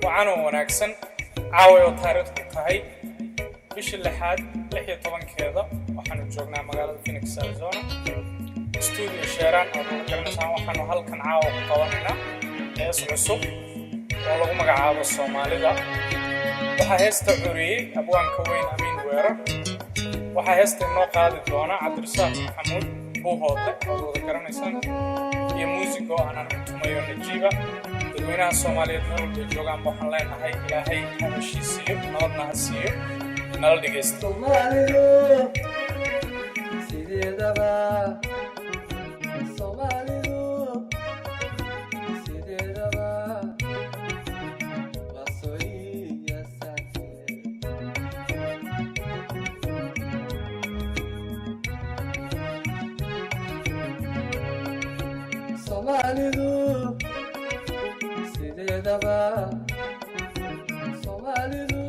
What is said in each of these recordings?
وعنو wanaagsan caawa oo taariikhdu tahay bishii lixaad 16 keeda waxaanu joognaa magaalada Phoenix Arizona studio Sharon oo garanaysan waxaanu halkan caawa ku qabanaynaa hees cusub oo lagu magacaabo Soomaalida waxa heesta curiyay abwaanka weyn Amiin Weerar waxa heesta inoo qaadi doona Cabdirasaaq Maxamuud Buuhoodle oo garanaysan iyo muusigo aan tumayo Najiba dadweynaha Soomaaliyeed meel walba joogaan waxaan leenahay Ilaahay ha heshiisiyo nabadna ha siiyo nala dhageysto Soomaalidu sideedaba Somalidu sidedaba Somalidu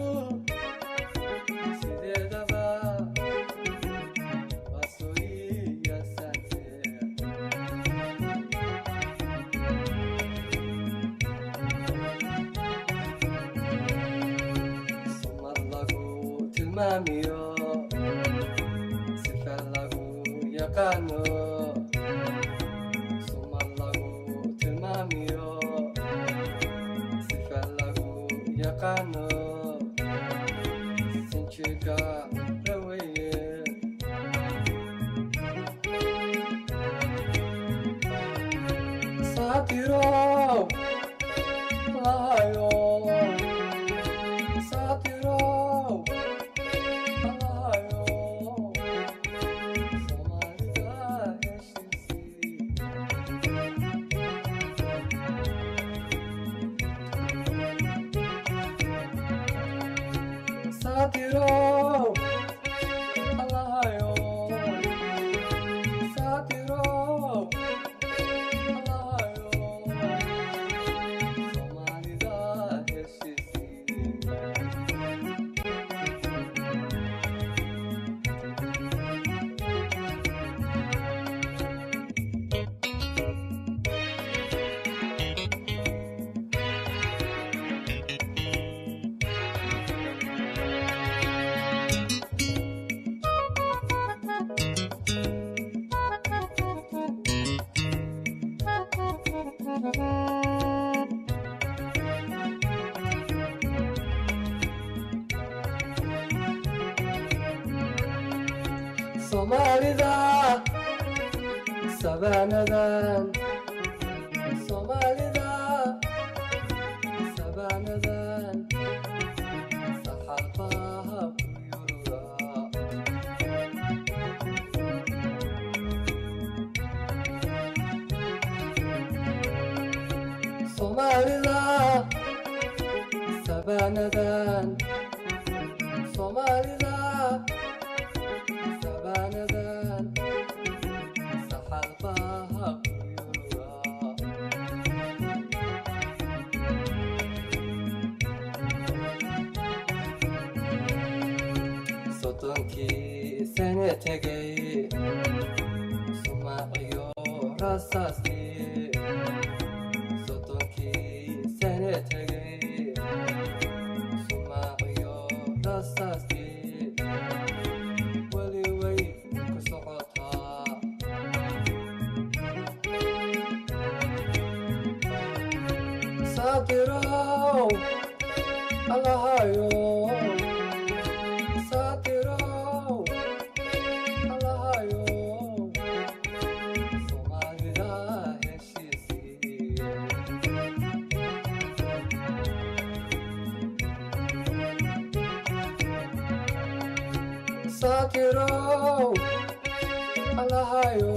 sidedaba wasoiya sante Somalagu tilmaamiyo sifalagu yaqaano Kano sinchiga rawaye Satiro layo Satiro layo Somalida heshisi Satiro alayo Satiro alayo Somalida heshisi Somalida sabanadan Somalida sabanadan saxafaha kuyura Somalida sabanadan Somalida sabanadan saxafaha kuyura Sotonkii sene tegay Sumaaciyo rasaasti Sotonkii sene tegay Sumaaciyo rasaasti Satiro alayo Satiro alayo Somalida heshisi Satiro alayo